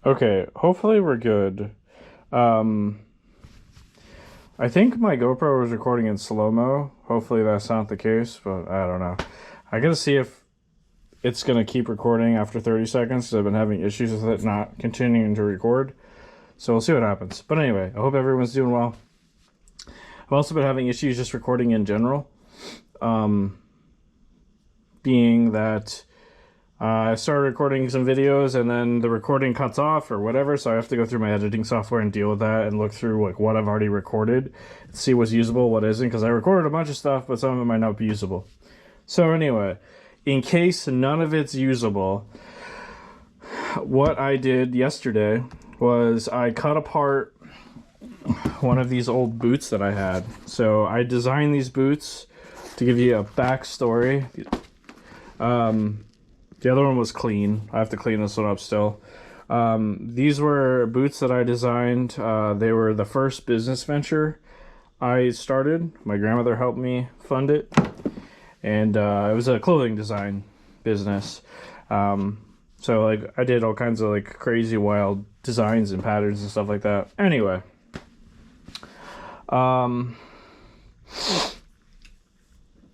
Okay, hopefully we're good. Um, I think my GoPro was recording in slow-mo. Hopefully that's not the case, but I don't know. I gotta see if it's gonna keep recording after 30 seconds because I've been having issues with it not continuing to record. So we'll see what happens. But anyway, I hope everyone's doing well. I've also been having issues just recording in general. Being that I started recording some videos and then the recording cuts off or whatever, so I have to go through my editing software and deal with that and look through like what I've already recorded, see what's usable, what isn't, because I recorded a bunch of stuff, but some of it might not be usable. So anyway, in case none of it's usable, what I did yesterday was I cut apart one of these old boots that I had. So I designed these boots to give you a backstory. The other one was clean. I have to clean this one up still. These were boots that I designed. They were the first business venture I started. My grandmother helped me fund it. And it was a clothing design business. So like I did all kinds of like crazy wild designs and patterns and stuff like that. Anyway.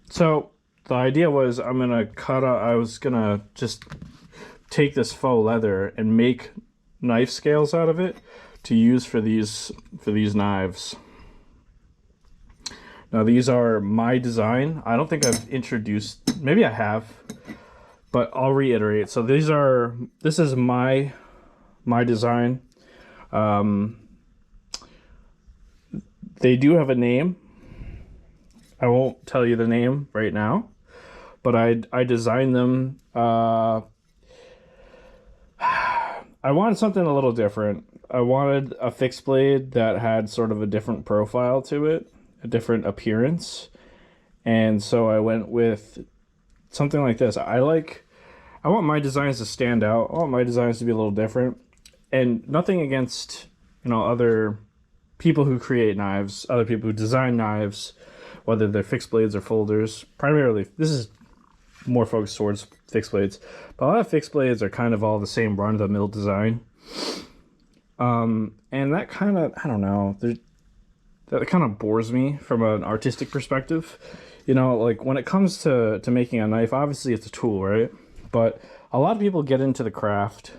So the idea was I was gonna just take this faux leather and make knife scales out of it to use for these knives. Now these are my design. I don't think I've introduced, maybe I have, but I'll reiterate. So this is my design. They do have a name. I won't tell you the name right now, but I designed them. I wanted something a little different. I wanted a fixed blade that had sort of a different profile to it, a different appearance. And so I went with something like this. I want my designs to stand out. I want my designs to be a little different. And nothing against, other people who create knives, other people who design knives, whether they're fixed blades or folders. Primarily, this is more focused towards fixed blades, but a lot of fixed blades are kind of all the same run-of-the-mill design. And that kind of, I don't know, that kind of bores me from an artistic perspective. Like when it comes to making a knife, obviously it's a tool, right? But a lot of people get into the craft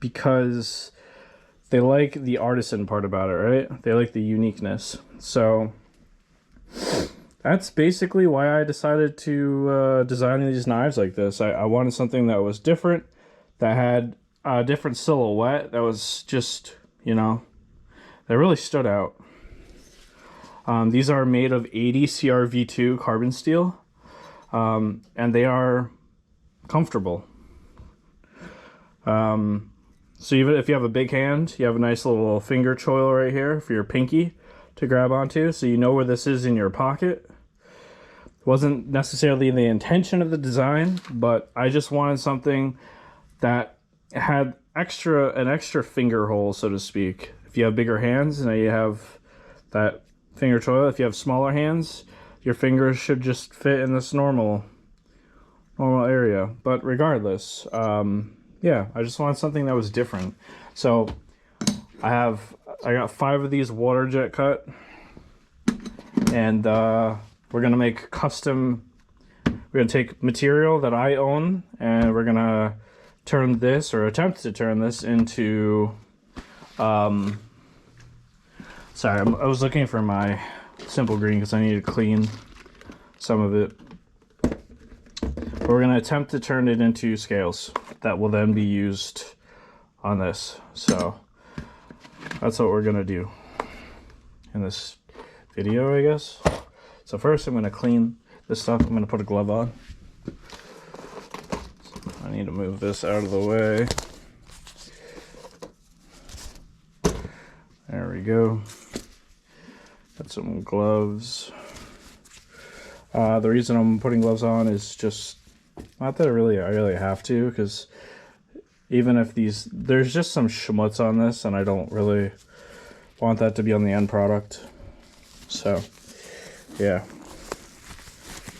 because they like the artisan part about it, right? They like the uniqueness. So that's basically why I decided to design these knives like this. I wanted something that was different, that had a different silhouette, that was just, that really stood out. These are made of 80 CRV2 carbon steel, and they are comfortable. So even if you have a big hand, you have a nice little finger choil right here for your pinky to grab onto, so you know where this is in your pocket. It wasn't necessarily the intention of the design, but I just wanted something that had an extra finger hole, so to speak. If you have bigger hands, now you have that finger choil. If you have smaller hands, your fingers should just fit in this normal area. But regardless, yeah, I just wanted something that was different. So I got 5 of these water jet cut, and we're gonna make custom. We're gonna take material that I own, and we're gonna turn this, or attempt to turn this into. Sorry, I was looking for my simple green because I need to clean some of it. But we're gonna attempt to turn it into scales that will then be used on this. So that's what we're gonna do in this video, I guess. So first I'm gonna clean this stuff. I'm gonna put a glove on. I need to move this out of the way. There we go. Got some gloves. The reason I'm putting gloves on is just not that I really have to, because even if there's just some schmutz on this, and I don't really want that to be on the end product. So yeah,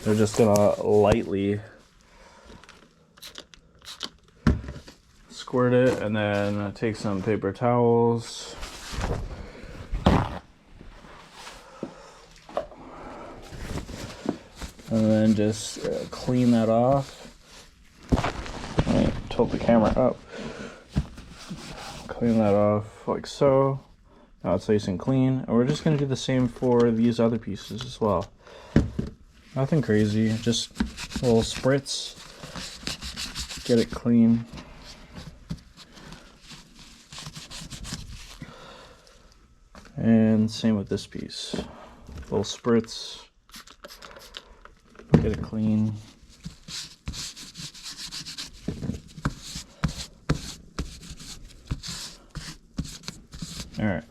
they're just gonna lightly squirt it, and then take some paper towels. And then just clean that off. Right, tilt the camera up. Clean that off like so. Now it's nice and clean. And we're just going to do the same for these other pieces as well. Nothing crazy, just a little spritz. Get it clean. And same with this piece. Little spritz. Get it clean. All right.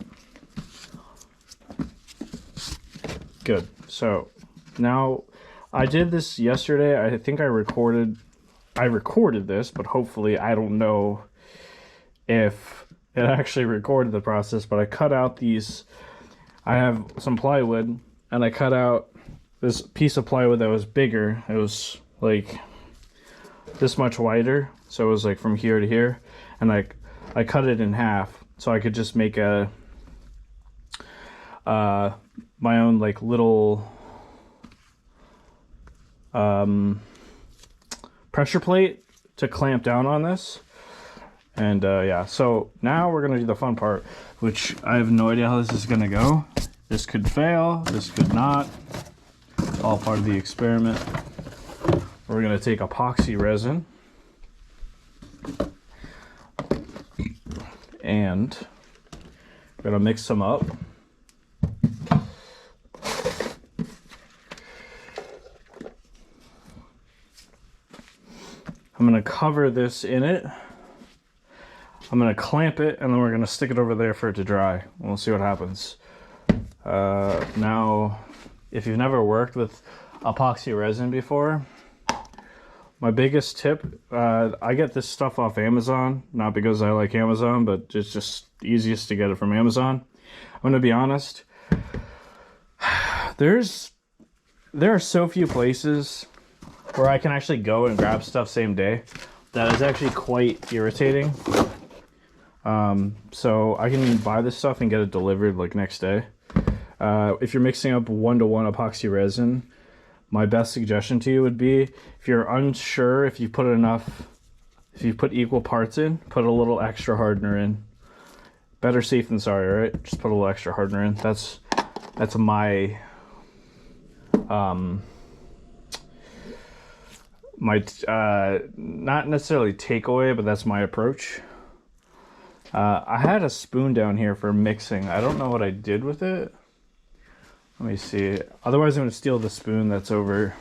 Good. So now I did this yesterday. I think I recorded this, but hopefully I don't know if it actually recorded the process, but I cut out these. I have some plywood and I cut out this piece of plywood that was bigger. It was like this much wider. So it was like from here to here. And I cut it in half so I could just make a my own like little pressure plate to clamp down on this. And yeah, so now we're gonna do the fun part, which I have no idea how this is gonna go. This could fail, this could not. All part of the experiment. We're gonna take epoxy resin and we're gonna mix them up. I'm gonna cover this in it. I'm gonna clamp it and then we're gonna stick it over there for it to dry. And we'll see what happens. Now, if you've never worked with epoxy resin before, my biggest tip, I get this stuff off Amazon, not because I like Amazon, but it's just easiest to get it from Amazon. I'm gonna be honest, there are so few places where I can actually go and grab stuff same day that is actually quite irritating. So I can buy this stuff and get it delivered like next day. If you're mixing up 1-to-1 epoxy resin, my best suggestion to you would be, if you're unsure if you put equal parts in, put a little extra hardener in. Better safe than sorry, right? Just put a little extra hardener in. That's my not necessarily takeaway, but that's my approach. I had a spoon down here for mixing. I don't know what I did with it. Let me see. Otherwise, I'm going to steal the spoon that's over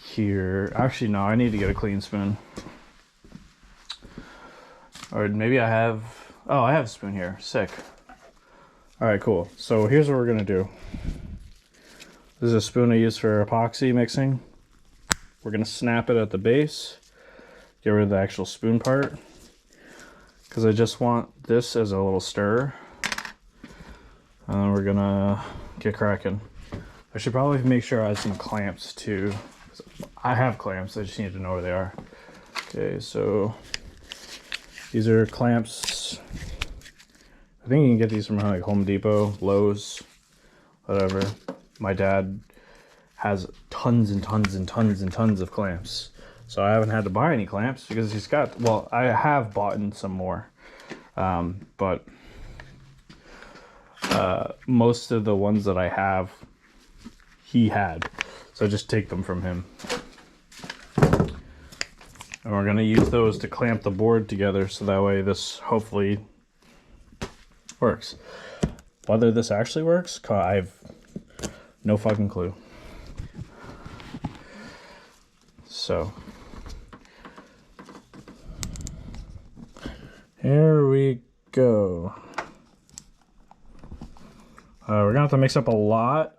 here. Actually, no, I need to get a clean spoon. Or maybe I have... Oh, I have a spoon here. Sick. All right, cool. So here's what we're going to do. This is a spoon I use for epoxy mixing. We're going to snap it at the base. Get rid of the actual spoon part. Because I just want this as a little stir. And then we're going to get cracking. I should probably make sure I have some clamps too. I have clamps, I just need to know where they are. Okay, so these are clamps. I think you can get these from like Home Depot, Lowe's, whatever. My dad has tons and tons and tons and tons of clamps. So I haven't had to buy any clamps because he's got, well, I have bought in some more. But most of the ones that I have, he had. So just take them from him. And we're going to use those to clamp the board together so that way this hopefully works. Whether this actually works, I have no fucking clue. So here we go. We're gonna have to mix up a lot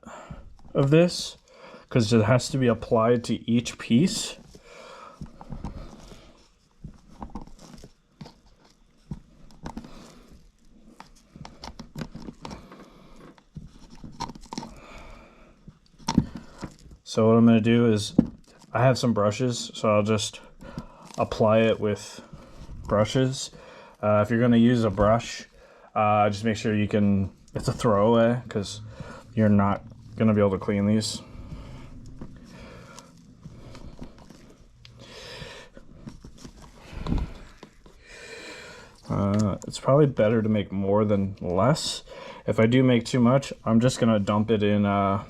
of this because it has to be applied to each piece. So what I'm gonna do is, I have some brushes, so I'll just apply it with brushes. If you're going to use a brush, just make sure it's a throwaway, because you're not going to be able to clean these. It's probably better to make more than less. If I do make too much, I'm just gonna dump it in I'm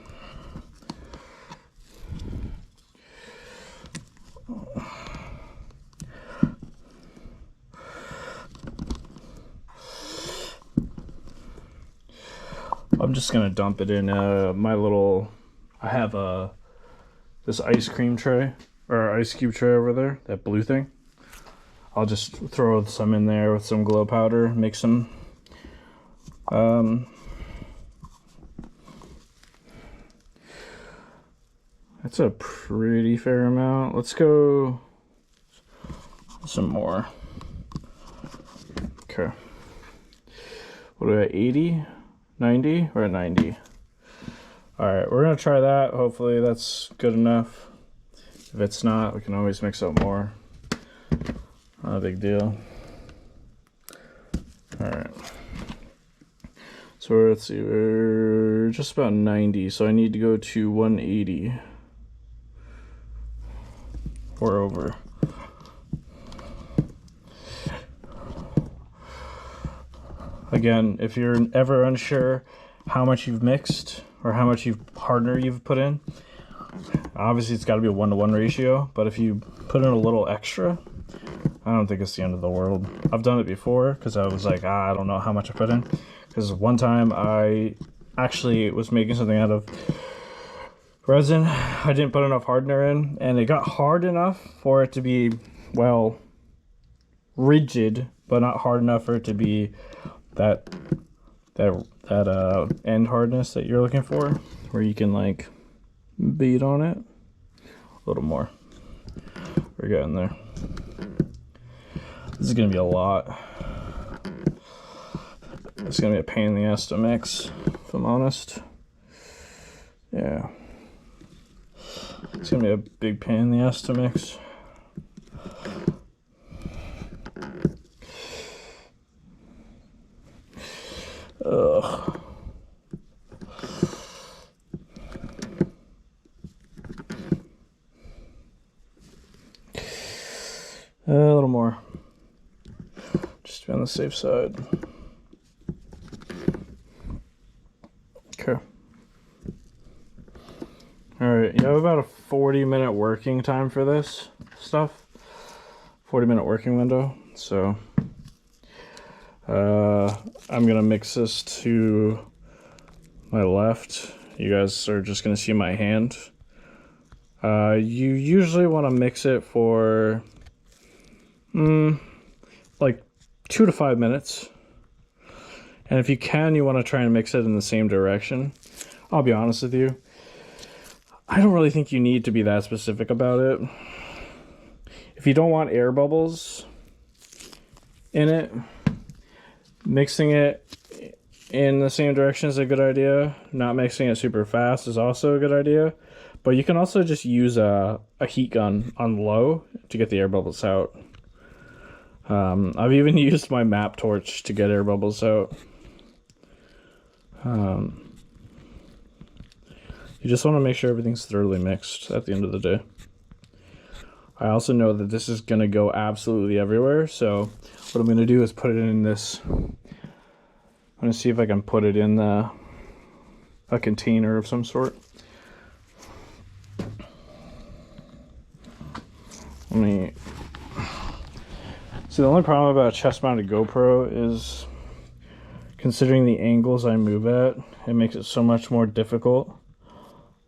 just gonna dump it in my little, I have this ice cream tray, or ice cube tray over there, that blue thing. I'll just throw some in there with some glow powder, mix them. That's a pretty fair amount. Let's go some more. Okay. What are we at, 80? 90? We're at 90. Alright, we're gonna try that. Hopefully that's good enough. If it's not, we can always mix up more. Not a big deal. Alright. So let's see, we're just about 90, so I need to go to 180. Or over. Again, if you're ever unsure how much you've mixed or how much hardener you've put in, obviously it's got to be a 1-to-1 ratio, but if you put in a little extra, I don't think it's the end of the world. I've done it before because I was like, I don't know how much I put in. Because one time I actually was making something out of resin. I didn't put enough hardener in, and it got hard enough for it to be, well, rigid, but not hard enough for it to be that end hardness that you're looking for, where you can like beat on it. A little more. We're getting there. This is gonna be a lot. It's gonna be a pain in the ass to mix, if I'm honest. Yeah. It's gonna be a big pain in the ass to mix. Ugh. A little more. Just to be on the safe side. Okay. Alright, you have about a 40-minute working time for this stuff. 40-minute working window. So I'm gonna mix this to my left. You guys are just gonna see my hand. You usually want to mix it for like 2 to 5 minutes, and if you can, you want to try and mix it in the same direction. I'll be honest with you, I don't really think you need to be that specific about it. If you don't want air bubbles in it, mixing it in the same direction is a good idea. Not mixing it super fast is also a good idea. But you can also just use a heat gun on low to get the air bubbles out. I've even used my map torch to get air bubbles out. You just want to make sure everything's thoroughly mixed at the end of the day. I also know that this is going to go absolutely everywhere, so what I'm going to do is put it in this. I'm going to see if I can put it in a container of some sort. See, the only problem about a chest-mounted GoPro is, considering the angles I move at, it makes it so much more difficult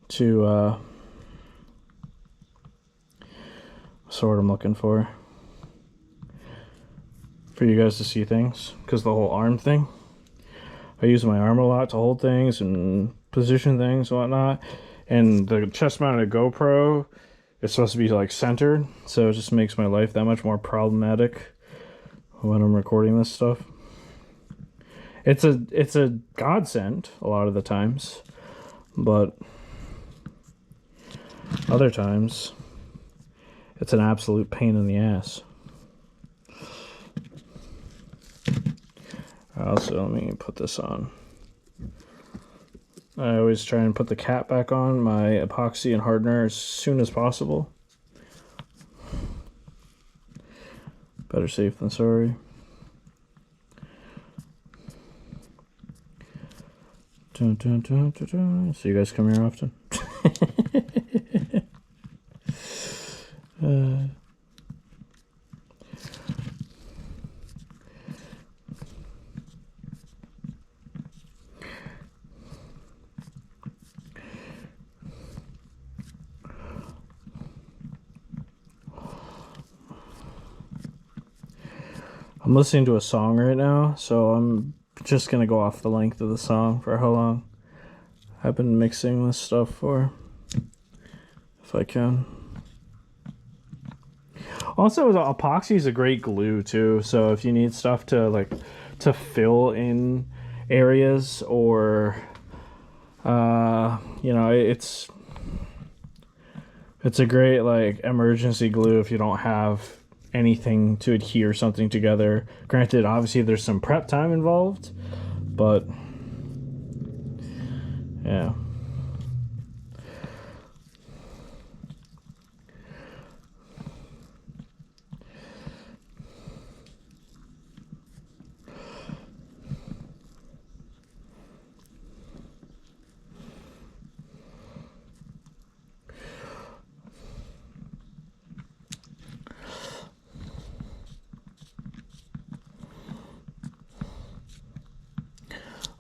to what's the word I'm looking for you guys to see things, because the whole arm thing. I use my arm a lot to hold things and position things and whatnot, and the chest-mounted GoPro, it's supposed to be like centered, so it just makes my life that much more problematic when I'm recording this stuff. It's a godsend a lot of the times, but other times it's an absolute pain in the ass. Also, let me put this on. I always try and put the cap back on my epoxy and hardener as soon as possible. Better safe than sorry. Dun, dun, dun, dun, dun. So you guys come here often? I'm listening to a song right now, so I'm just gonna go off the length of the song for how long I've been mixing this stuff for, if I can. Also, the epoxy is a great glue too, so if you need stuff to fill in areas, or you know, it's a great like emergency glue if you don't have anything to adhere something together. Granted, obviously there's some prep time involved, but yeah.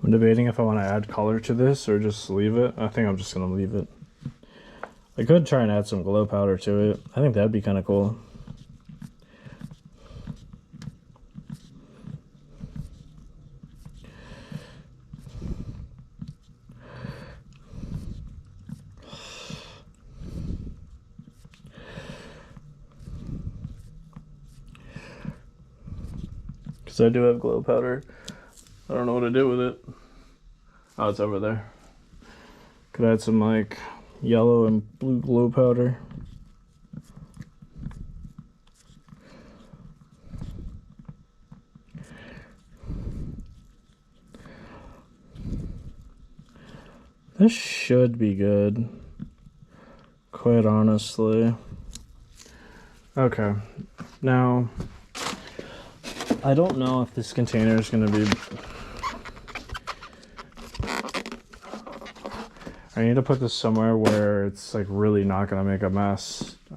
I'm debating if I want to add color to this or just leave it. I think I'm just going to leave it. I could try and add some glow powder to it. I think that'd be kind of cool. Because I do have glow powder. I don't know what to do with it. Oh, it's over there. Could add some like yellow and blue glow powder. This should be good, quite honestly. Okay, now I don't know if this container is going to be... I need to put this somewhere where it's like really not going to make a mess. I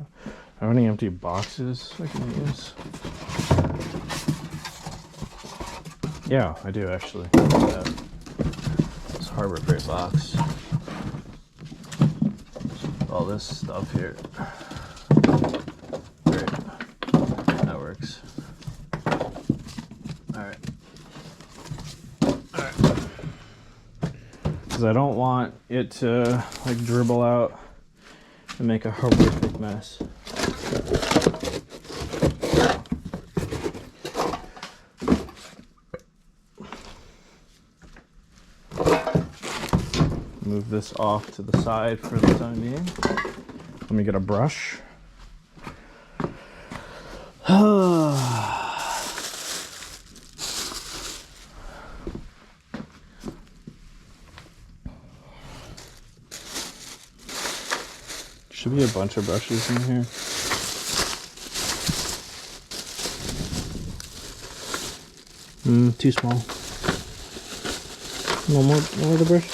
have any empty boxes I can use? Yeah, I do actually. This Harbor Freight box. All this stuff here. Great. That works. Alright. Alright. Because I don't want it to like dribble out and make a horrific mess. Move this off to the side for the time being. Let me get a brush. Should be a bunch of brushes in here. Too small. No more the brush.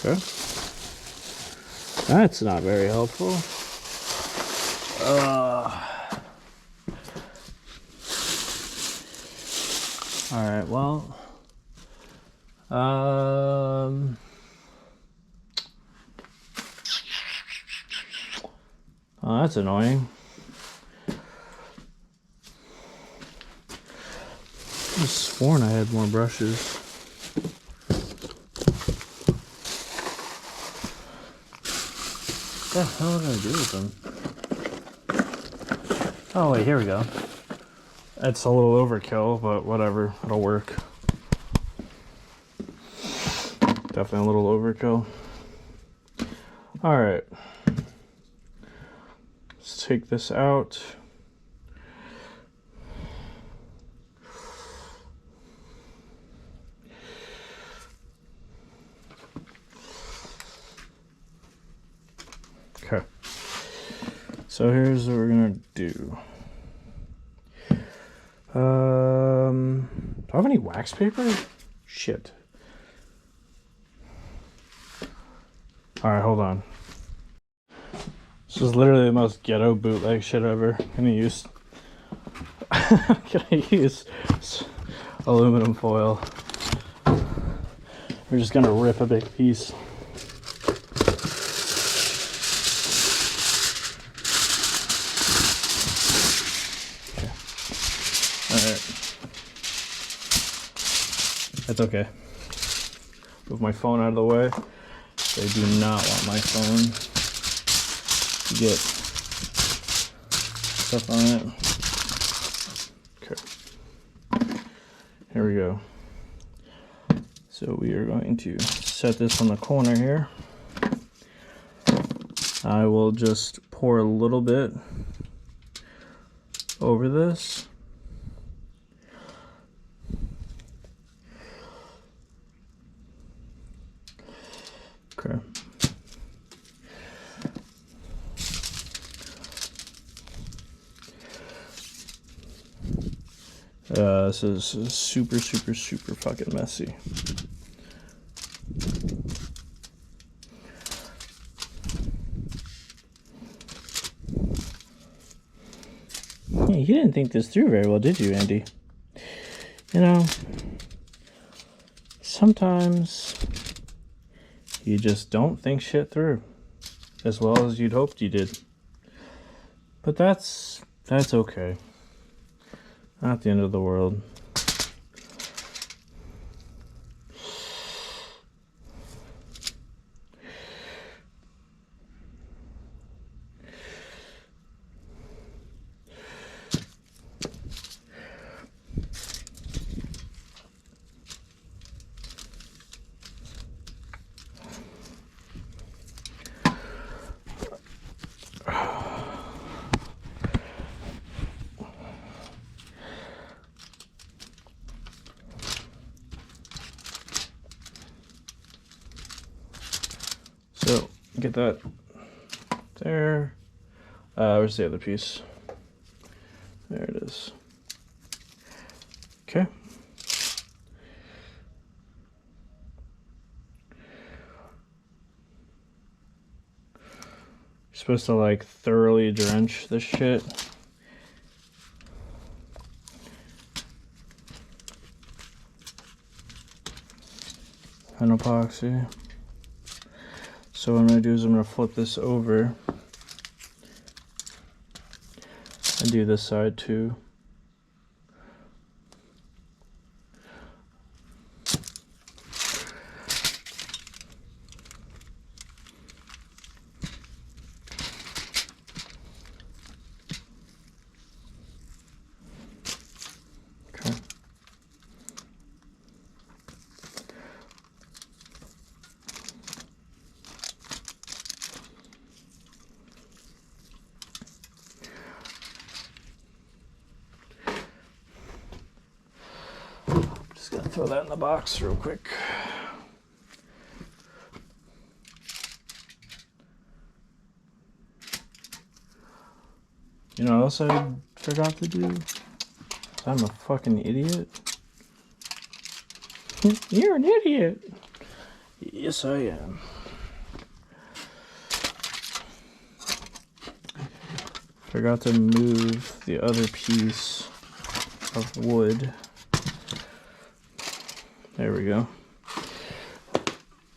Okay. That's not very helpful. Alright, well. Oh, that's annoying. I could have sworn I had more brushes. What the hell am I gonna do with them? Oh wait, here we go. It's a little overkill, but whatever, it'll work. Definitely a little overkill. Alright. Let's take this out. So here's what we're gonna do. Do I have any wax paper? Shit. Alright, hold on. This is literally the most ghetto bootleg shit ever. I'm gonna use aluminum foil. We're just gonna rip a big piece. Okay. Alright. That's okay. Move my phone out of the way. They do not want my phone to get stuff on it. Okay. Here we go. So we are going to set this on the corner here. I will just pour a little bit over this. Okay. This is super fucking messy. Yeah, you didn't think this through very well, did you, Andy? You know, sometimes you just don't think shit through as well as you'd hoped you did. But that's okay. Not the end of the world. So, get that there. Where's the other piece? There it is. Okay. You're supposed to like thoroughly drench this shit. And epoxy. So what I'm going to do is I'm going to flip this over and do this side too. Okay. Just gonna throw that in the box real quick. You know what else I forgot to do? I'm a fucking idiot. You're an idiot. Yes, I am. Forgot to move the other piece of wood. There we go.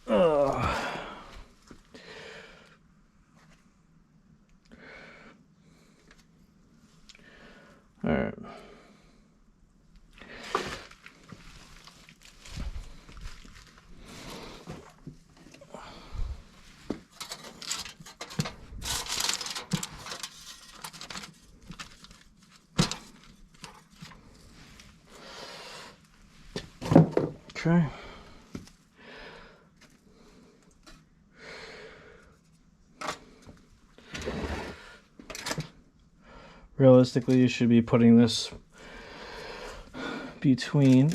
All right. Okay. Realistically, you should be putting this between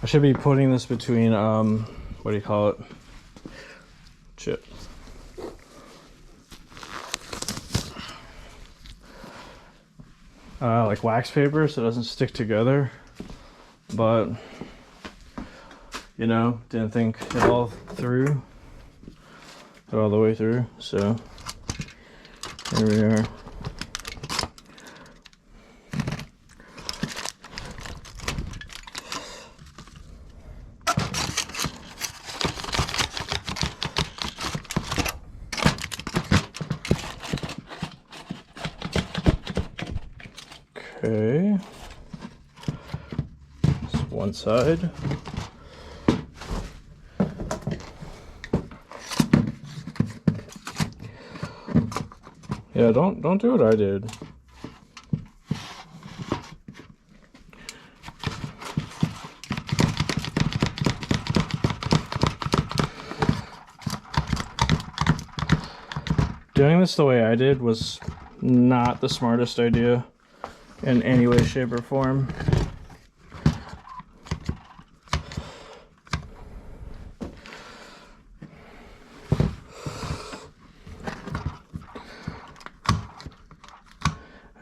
I should be putting this between, what do you call it? Shit. Like wax paper so it doesn't stick together. But, you know, didn't think it all through. All the way through, so here we are. Okay, that's one side. Yeah, don't do what I did. Doing this the way I did was not the smartest idea in any way, shape, or form.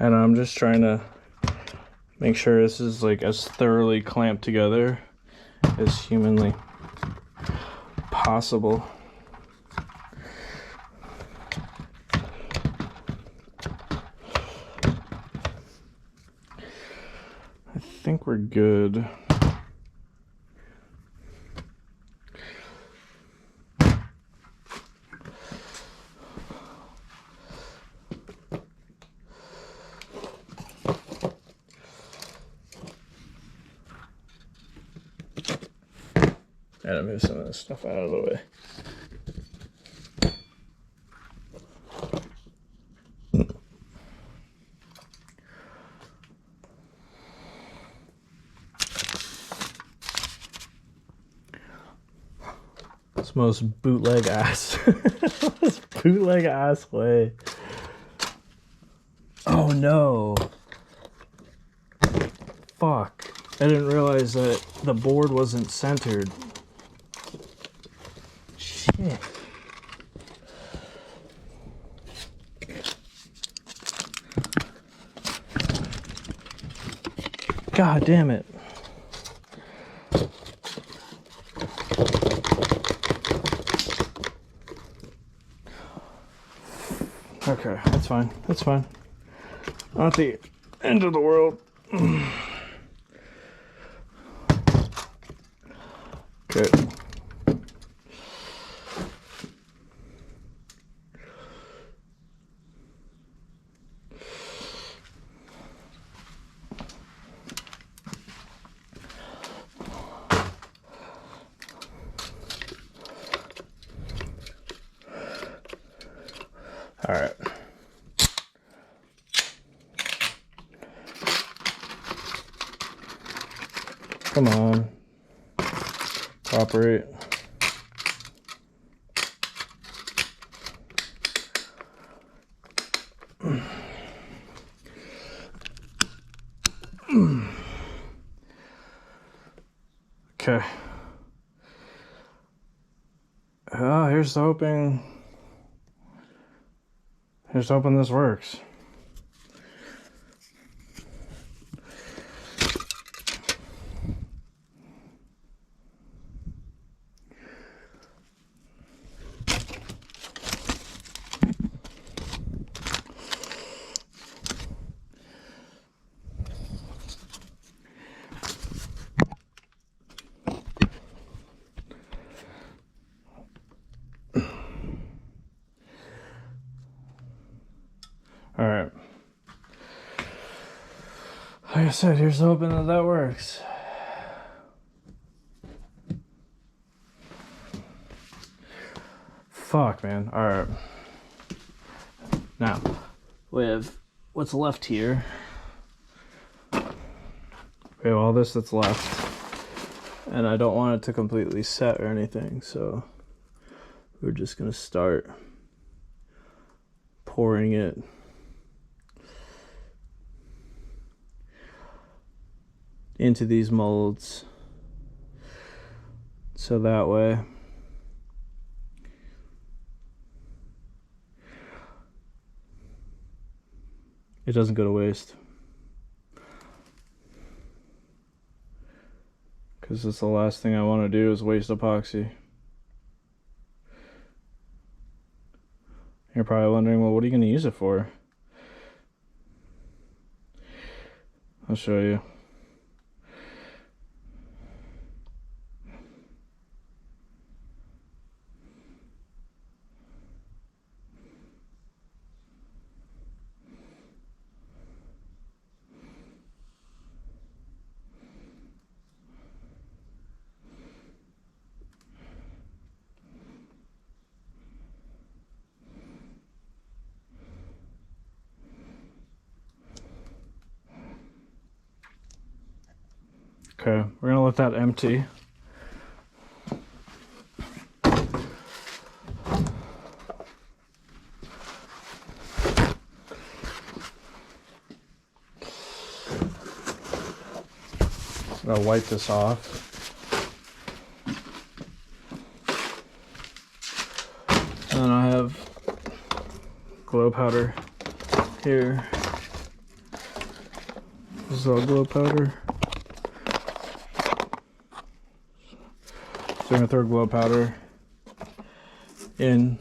And I'm just trying to make sure this is like as thoroughly clamped together as humanly possible. I think we're good. And I move some of this stuff out of the way. It's most bootleg ass. Most bootleg ass way. Oh no. Fuck. I didn't realize that the board wasn't centered. Shit. God damn it. Okay, that's fine. That's fine. Not the end of the world. Okay. All right. Come on. Cooperate. Okay. Here's hoping. Here's hoping this works. All right. Like I said, here's hoping that that works. Fuck, man. All right. Now, with what's left here, we have all this that's left, and I don't want it to completely set or anything, so we're just gonna start pouring it into these molds So that way it doesn't go to waste. Because it's the last thing I want to do is waste epoxy. You're probably wondering, well, what are you going to use it for? I'll show you. Okay, we're gonna let that empty. I'm gonna wipe this off. And then I have glow powder here. This is all glow powder. So I'm gonna throw glow powder in,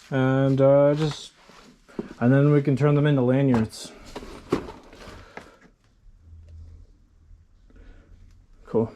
and and then we can turn them into lanyards. Cool.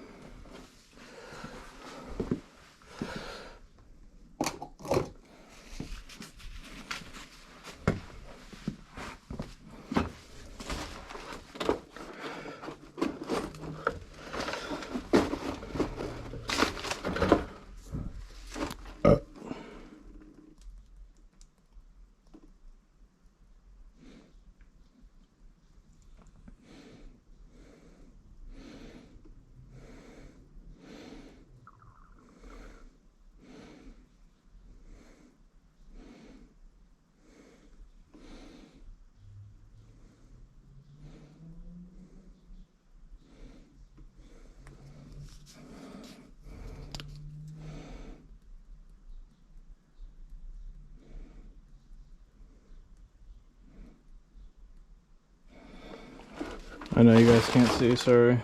I know you guys can't see, sorry.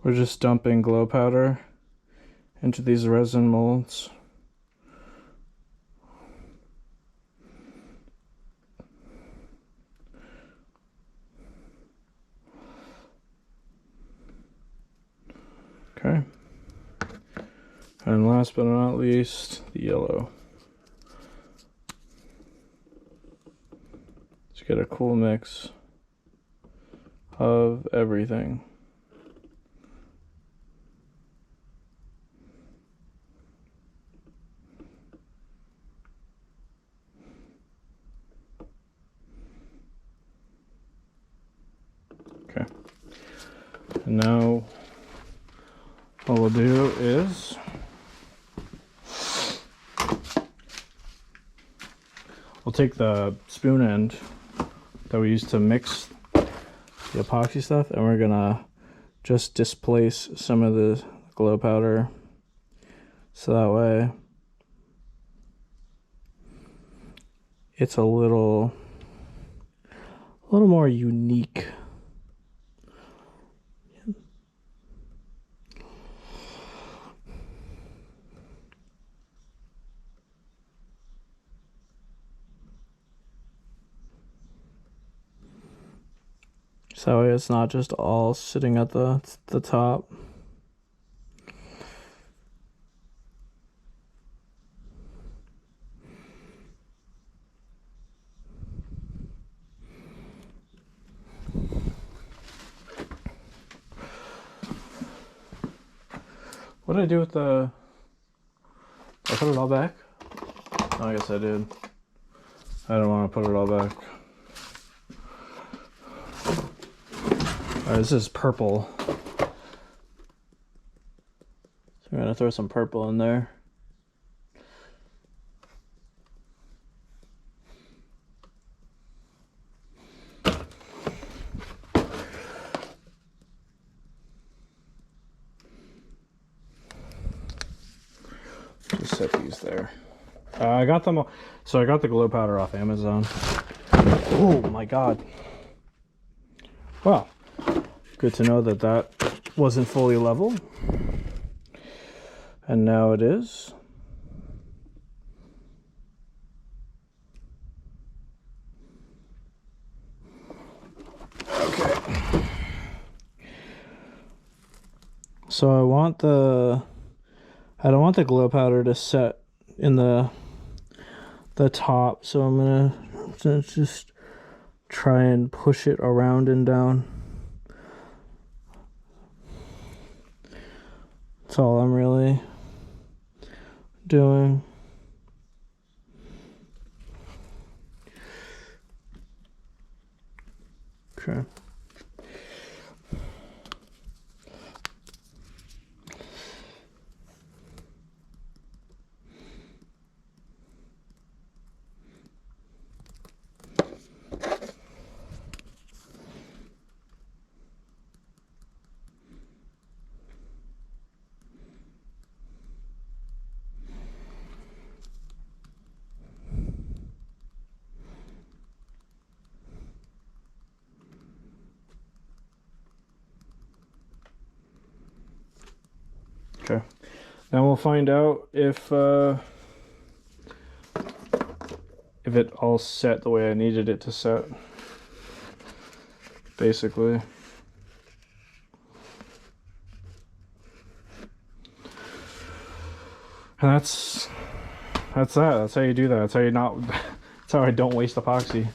We're just dumping glow powder into these resin molds. Okay. And last but not least, the yellow. To get a cool mix of everything. Okay. And now what we'll do is we'll take the spoon end that we used to mix the epoxy stuff, and we're gonna just displace some of the glow powder, so that way it's a little more unique. So that way it's not just all sitting at the top. What did I do with the... I put it all back? Oh, I guess I did. I don't want to put it all back. Alright, this is purple. So I'm gonna throw some purple in there. set these there. I got them, so I got the glow powder off Amazon. Oh my god. Well, good to know that that wasn't fully level. And now it is. Okay. So I don't want the glow powder to set in the top, so I'm gonna just try and push it around and down. That's all I'm really doing. Okay. Okay. Now we'll find out if it all set the way I needed it to set. Basically. And that's that. That's how you do that. That's how you not that's how I don't waste epoxy.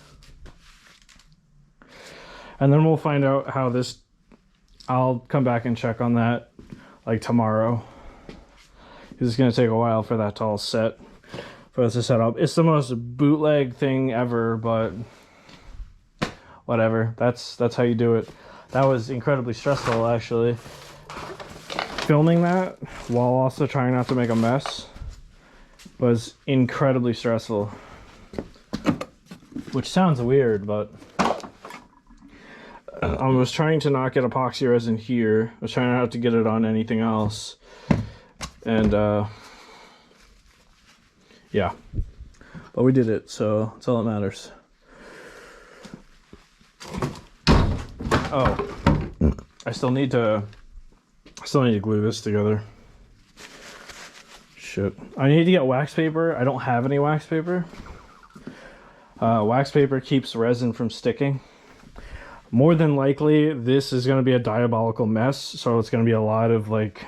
And then we'll find out how this, I'll come back and check on that like tomorrow. It's gonna take a while for that to all set, for us to set up. It's the most bootleg thing ever, but whatever. That's how you do it. That was incredibly stressful, actually. Filming that while also trying not to make a mess was incredibly stressful. Which sounds weird, but I was trying to not get epoxy resin here. I was trying not to get it on anything else. And yeah, but we did it, so that's all that matters. Oh, I still need to glue this together. Shit, I need to get wax paper. I don't have any wax paper. Wax paper keeps resin from sticking. More than likely, this is going to be a diabolical mess, so it's going to be a lot of like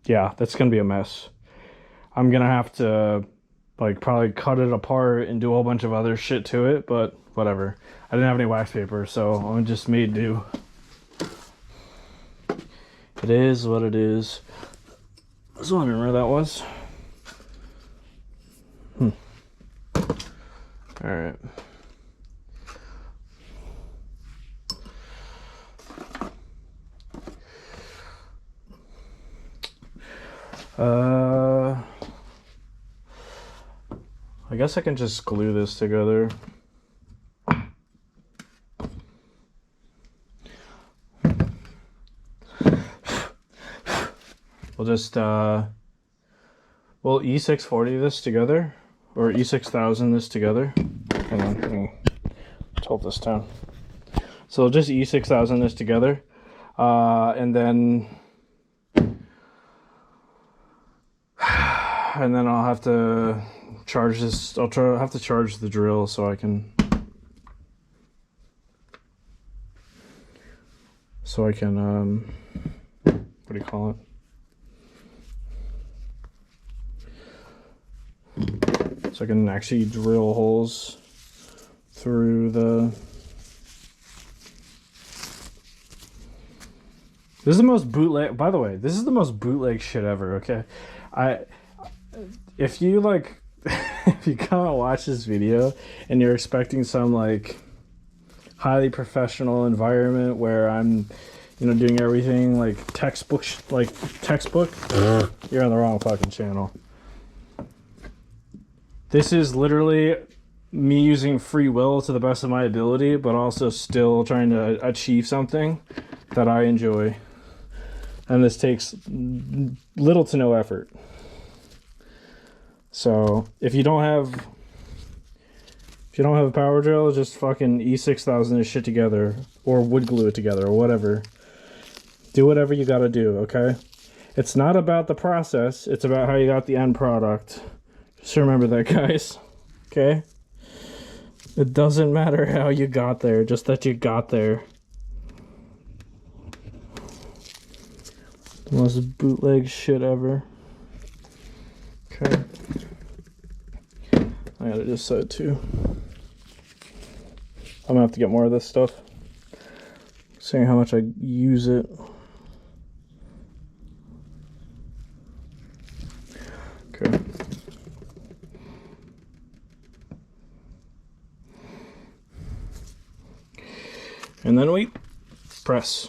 yeah, that's gonna be a mess. I'm gonna have to like probably cut it apart and do a whole bunch of other shit to it, but whatever. I didn't have any wax paper, so I'm just made do. It is what it is. I was wondering where that was. All right. I guess I can just glue this together. We'll just we'll E640 this together, or E6000 this together. Hang on, let me tilt this down. So we'll just E6000 this together, and then I'll have to charge this. I'll have to charge the drill so I can what do you call it? So I can actually drill holes through the. This is the most bootleg. By the way, this is the most bootleg shit ever. Okay, if you like, if you come and watch this video and you're expecting some like highly professional environment where I'm, doing everything like textbook, you're on the wrong fucking channel. This is literally me using free will to the best of my ability, but also still trying to achieve something that I enjoy. And this takes little to no effort. So if you don't have a power drill, just fucking E6000 this shit together, or wood glue it together, or whatever. Do whatever you gotta do, okay? It's not about the process, it's about how you got the end product. Just remember that, guys. Okay? It doesn't matter how you got there, just that you got there. The most bootleg shit ever. Okay. I gotta just set it too. I'm gonna have to get more of this stuff. Seeing how much I use it. Okay. And then we press.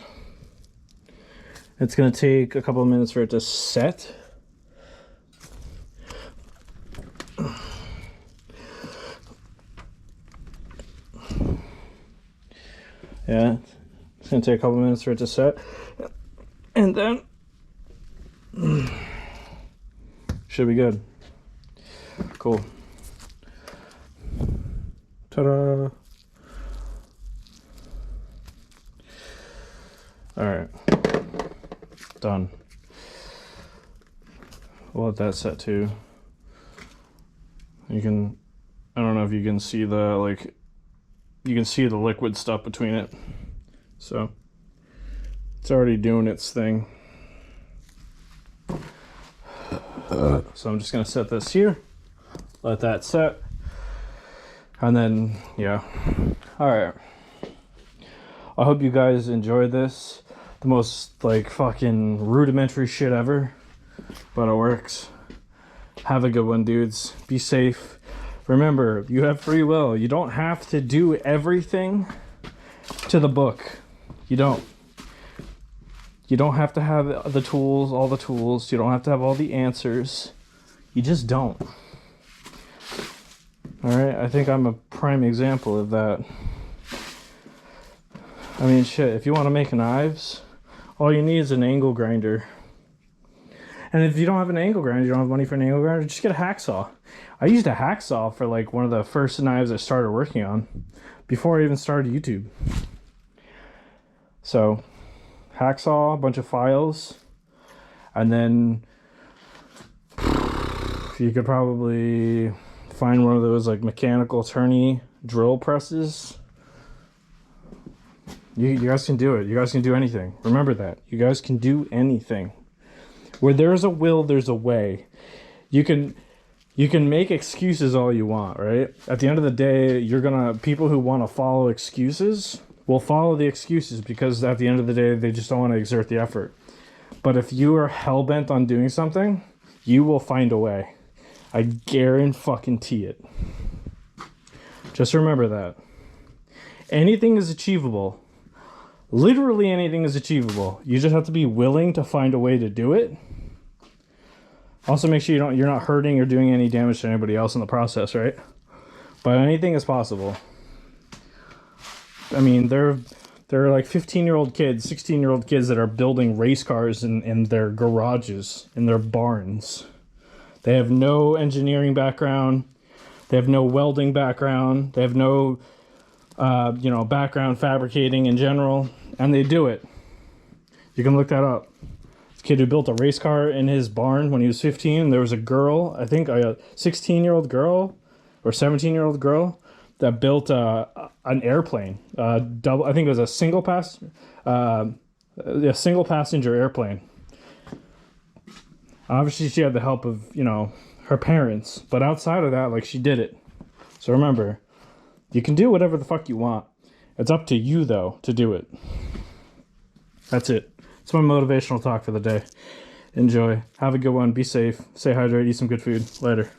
It's gonna take a couple of minutes for it to set. Yeah, it's gonna take a couple minutes for it to set, and then should be good. Cool. Ta-da! All right, done. We'll let that set too. You can, I don't know if you can see the, like, you can see the liquid stuff between it. So it's already doing its thing. So I'm just gonna set this here, let that set, and then, yeah. All right. I hope you guys enjoyed this. The most, like, fucking rudimentary shit ever, but it works. Have a good one, dudes. Be safe. Remember, you have free will. You don't have to do everything to the book. You don't. You don't have to have the tools, all the tools. You don't have to have all the answers. You just don't. All right? I think I'm a prime example of that. I mean, shit, if you want to make knives, all you need is an angle grinder. And if you don't have an angle grinder, you don't have money for an angle grinder, just get a hacksaw. I used a hacksaw for, like, one of the first knives I started working on before I even started YouTube. So, hacksaw, a bunch of files, and then you could probably find one of those, like, mechanical turny drill presses. You guys can do it. You guys can do anything. Remember that. You guys can do anything. Where there's a will, there's a way. You can make excuses all you want, right? At the end of the day, people who want to follow excuses will follow the excuses because at the end of the day, they just don't want to exert the effort. But if you are hell-bent on doing something, you will find a way. I guarantee it. Just remember that. Anything is achievable. Literally anything is achievable. You just have to be willing to find a way to do it. Also, make sure you're not hurting or doing any damage to anybody else in the process, right? But anything is possible. I mean, there are like 15-year-old kids, 16-year-old kids that are building race cars in their garages, in their barns. They have no engineering background. They have no welding background. They have no background fabricating in general, and they do it. You can look that up. This kid who built a race car in his barn when he was 15. There was a girl, I think a 16-year-old girl or 17-year-old girl that built an airplane. I think it was a single passenger airplane. Obviously, she had the help of her parents, but outside of that, like, she did it. So remember, you can do whatever the fuck you want. It's up to you, though, to do it. That's it. It's my motivational talk for the day. Enjoy. Have a good one. Be safe. Stay hydrated. Eat some good food. Later.